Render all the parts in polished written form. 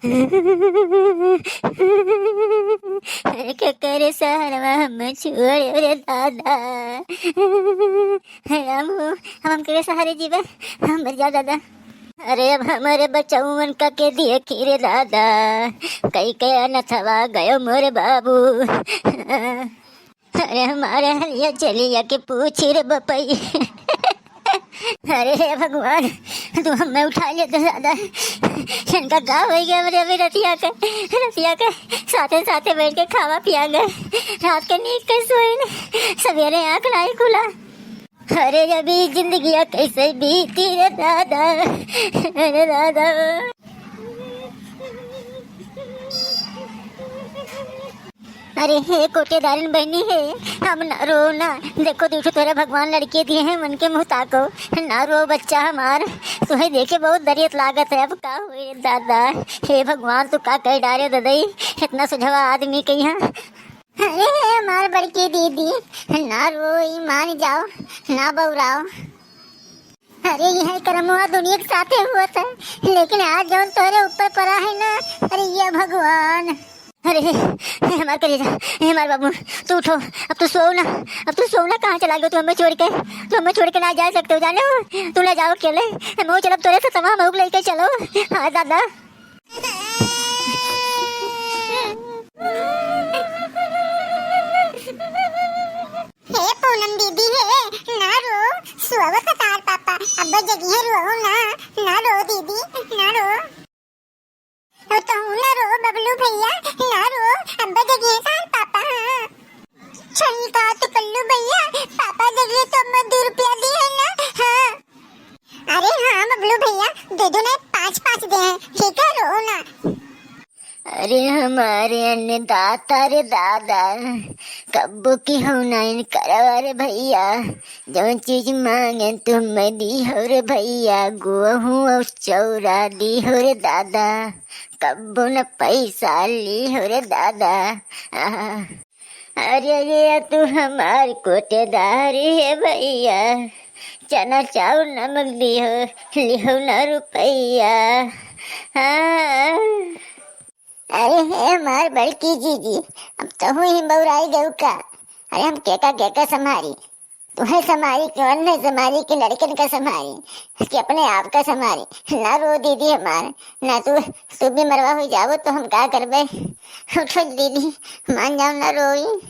अरे क्या करे सारवा हम छोड़ रे दादा। हम हम करे सहारे जीवे हम मर जाओ दादा। अरे अब हमारे बचाऊन का के दिए खीरे दादा, कई के न थवा गयो मोरे बाबू। अरे हमारे हलिया चलिया के पूछी रे बपई। अरे हे भगवान तू हमें उठा लिया तो दादा, इनका गाँव हो गया। मेरे अभी रतिया के साथे साथे बैठ के खावा पिया गए, रात के नींद के सोए न, सवेरे आँख नहीं खुला। अरे अभी जिंदगी कैसे बीती रे दादा, अरे दादा। अरे हे कोटेदारन बहनी है, हम ना रो ना, देखो देखो तेरा भगवान लड़के दिए हैं मन के मुँह ताको, ना रो बच्चा हमार, तुम्हें देखे बहुत दरियत लागत है। अब का हुए दादा, हे भगवान तू का कह डारे ददई, इतना सुझावा आदमी के यहाँ। अरे हमार बड़की दीदी, ना रो मान जाओ ना बउराओ। अरे यह कर्मवा दुनिया के साथे हुआ था, लेकिन आज जो तोरे ऊपर पड़ा है ना, अरे ये भगवान। अरे हमार कलेजा, हमार बाबू तू उठो, अब तू सो ना, अब तू सो ना। कहाँ चला गया तू हमें छोड़ के? तू हमें छोड़ के ना जा सकते हो, जाने हो तू ना जाओ अकेले, मैं चलो तोरे से तमाम मऊक लेके चलो। हाँ दादा। हे पूनम दीदी है, ना रो, सुहावत तार पापा, अब्बा जगी है रो ना रो दीदी, ना रो। तो ना रो बबलू भैया, ना रो, अब्बा जगी है तार पापा। छल का तो कल्लू भैया, पापा जगी तो अम्मा 2 रुपया दी है ना। हाँ अरे हाँ बबलू भैया, दे दो ना, 5 दे हैं, ठीक है रो ना। अरे हमारे अन्नदाता रे दादा, कब्बो की हो नाइन करवा रे भैया, जो चीज मांगे तुम्हें दी हो रे भैया, गेहूं और चौरा दी हो रे दादा, कब्बो न पैसा ली हो रे दादा। अरे अरे तू हमारी कोटेदारी है भैया, चना चावल नमक लिहो न रुपैया। हाँ अरे हे हमार बड़की जीजी, अब तो हुई ही बउराई गऊ का। अरे हम केका संभारी, तुम्हें संभारी कौन नहीं संभारी कि लड़कन का संभारी कि अपने आप का संभारी। ना रो दीदी हमार, ना तू भी मरवा हुई जाओ तो हम क्या करबे। उठो दीदी, मान जाओ ना रोई।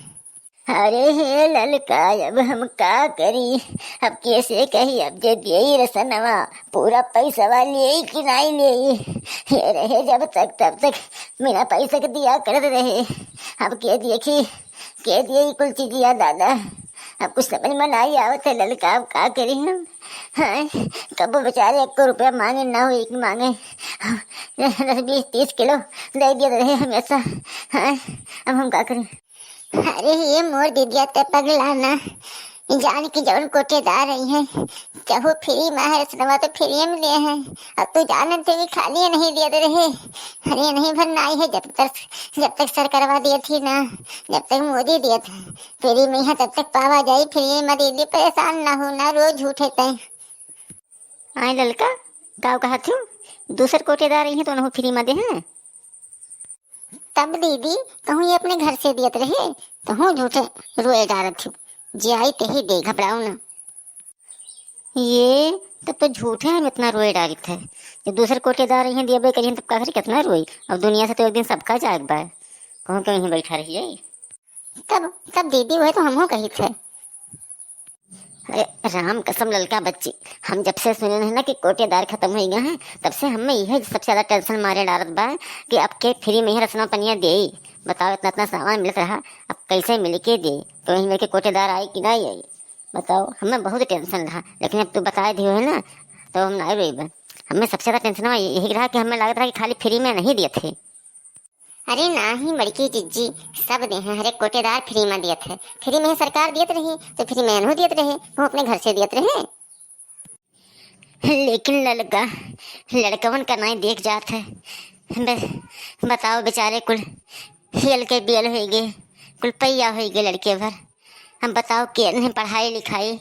अरे हे ललका अब हम का करी, अब कैसे कही, अब जे दिए रसनवा पूरा पैसा लिए कि नहीं लिए, ये रहे जब तक तब तक बिना पैसा के दिया करते रहे। अब के देखी के दिए कुल चीज दिया दादा, अब कुछ समझ में नहीं आवत है ललका, अब का करी हम। हाँ कब बेचारे 1 रुपया मांगे ना हो, एक मांगे 10-20-30 किलो दे दिया रहे हमेशा। हाँ अब हम का करें। अरे ये मोर दीदिया ते पगला ना, जान की जवन कोटेदार रही है, चाहो फ्री में है सनवा तो फ्री में दिए हैं। अब तू जानते भी खाली नहीं दिए रहे, अरे नहीं भरना आई है जब तक सर करवा दिए थी ना, जब तक मोदी दिया था फ्री में है, तब तक पावा जाए फ्री में। दीदी परेशान ना हो ना, रोज झूठे तय। आए ललका गाँव कहा थी दूसर कोटेदार रही है तो उन्होंने फ्री में दे हैं। तब दीदी कहूँ ये अपने घर से दियत रहे, तो हूँ झूठे रोए डारत थी, जे आई ते ही दे, घबराऊ ना। ये तब तो झूठे हम इतना रोए डारित है, जब दूसरे कोटेदार रही हैं दिया बे करिए तब का फिर कितना रोई। अब दुनिया से तो एक दिन सबका जाग बा, कहूँ क्यों यहीं बैठा रहिए। तब दीदी हुए तो हम कही थे। अरे राम कसम ललका बच्ची, हम जब से सुने हैं ना कि कोटेदार खत्म हो गया है, तब से हमें यह सबसे ज्यादा टेंशन मारे डारत बा कि अब के फ्री में ही रसना पनिया दे। बताओ इतना इतना सामान मिलता रहा, अब कैसे मिल के दे, तो वहीं मिल के कोटेदार आई कि नहीं आई बताओ। हमें बहुत टेंशन रहा, लेकिन अब तू बताए दिए है ना तो हम नहीं रोई। हमें सबसे ज्यादा टेंशन यही रहा कि हमें लगा था कि खाली फ्री में नहीं दिए थे। अरे ना ही बड़की जिज्जी, सब दे हैं, हर एक कोटेदार फ्री में दिए थे, फ्री में सरकार दियत रही तो फ्री में अनहु दियत रहे, वो अपने घर से दियत रहे। लेकिन लड़का लड़कवन का नहीं देख जात है। बताओ बेचारे कुल हियल के बियल हो गए, कुल पैया हो गए लड़के भर। हम बताओ केन पढ़ाई लिखाई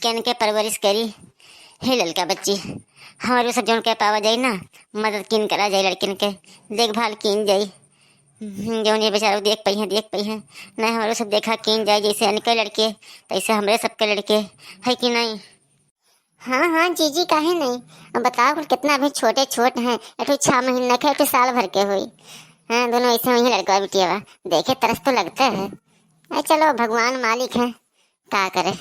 केन के परवरिश करी। हे लड़का बच्ची हमारे सब जौन कह पावा जाई ना मदद किन करा जाए, लड़किन के देखभाल किन जाई। जौन ये बेचारा देख पाई है नहीं, हमारे सब देखा किन जाए, जैसे अनके लड़के तैसे हमरे सबके लड़के है कि नहीं। हाँ हाँ जीजी काहे नहीं। अब बताओ कुल कितना अभी छोटे छोट हैं, एक 6 महीने के एक साल भर के हुई। हाँ दोनों ऐसे वही लड़का बिटिया देखे तरस तो लगता है। चलो भगवान मालिक है, का करे,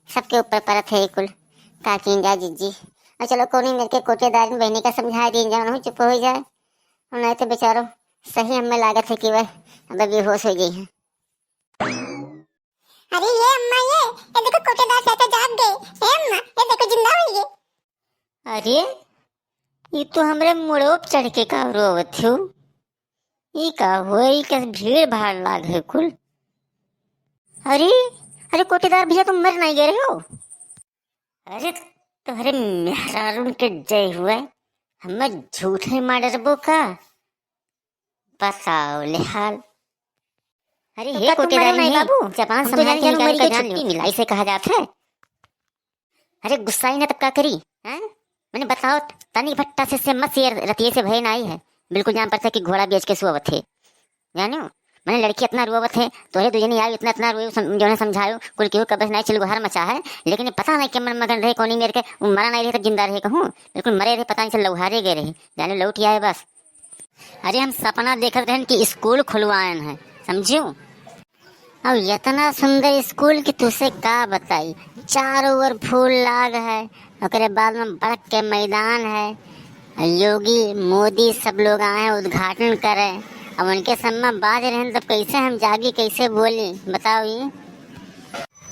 सबके ऊपर परत है कुल, का किन जाए जीजी। और चलो कोनी मिल के कोटेदार बहनी का समझा दी जाए, उन्हें चुप हो जाए। और नहीं तो बेचारो सही हमें लागत है कि वह अब बेहोश हो गई है। अरे ये अम्मा ये देखो कोटेदार चाचा जाग गए। ए अम्मा ये देखो जिंदा हुई है। अरे ये तो हमरे मुड़ो पे चढ़ के का रोवत हो, ये का हुआ, ये कैसे भीड़ भाड़ लाग है कुल। अरे अरे कोटेदार भैया तुम मर नहीं गए रहे हो। अरे तुम्हारे मेहरारून के जय हुए, हमें झूठे मारबो का बताओ ले हाल। अरे तो हे क्या तुम कोटेदार मरे नहीं नहीं बाबू? जापान हम तो संभाल के जान निकाल मरी कर को जान छुट्टी लो, मिला। ऐसे कहा जाता है। अरे गुस्सा ही ना तब का करी हैं। मैंने बताओ तनी भट्टा से मत शेर रतिये से भय ना आई है, बिल्कुल जान पड़ता कि घोड़ा बेच के सुअवत थे जानो। मैंने लड़की इतना रोवत है तोरे दुजनी आई इतना इतना रोई, जो ने समझायो कुल केहू कबस नहीं चिल गुहार मचा है, लेकिन पता नहीं कि मन मगन रहे कोनी मेरे के मरा नहीं रहे तो जिंदा रहे कहूँ, बिल्कुल मरे रहे पता नहीं चल लौहारे गए रहे जाने लौट आए बस। अरे हम सपना देखते रहन कि स्कूल खुलवाएन है समझियो। अब इतना सुंदर स्कूल कि तुसे का बताई, चारों ओर फूल लाग है, ओकरे बाद में बड़क के मैदान है, योगी मोदी सब लोग आए हैं उद्घाटन करे। अब उनके सम्मा बाज रहे तब कैसे हम जागी कैसे बोली बताओ। ये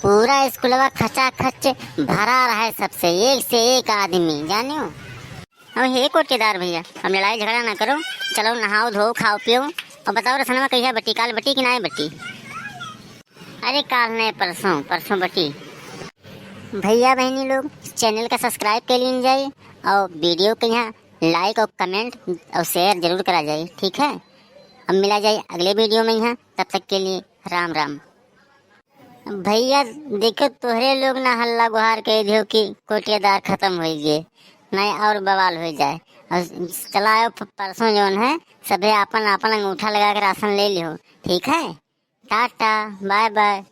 पूरा स्कूलवा खचा खच भरा रहा है सबसे, एक से एक आदमी जानियो। अब हे कोटेदार भैया हम लड़ाई झगड़ा ना करो, चलो नहाओ धो खाओ पियो और बताओ रसनमा कैसा बटी, काल बटी कि ना बटी। अरे काल नहीं परसों परसों बटी। भैया बहनी लोग चैनल का सब्सक्राइब कर लीजिए जाए और वीडियो को यहाँ लाइक और कमेंट और शेयर जरूर करा जाए, ठीक है। अब मिला जाए अगले वीडियो में यहाँ, तब तक के लिए राम राम। भैया देखो तोहरे लोग ना हल्ला गुहार कह दियो कि कोटेदार खत्म हो गए, नहीं और बवाल हो जाए। और चलाओ परसों जो है सभी अपन अपन अंगूठा लगा कर आसन ले लियो, ठीक है। Tata bye bye.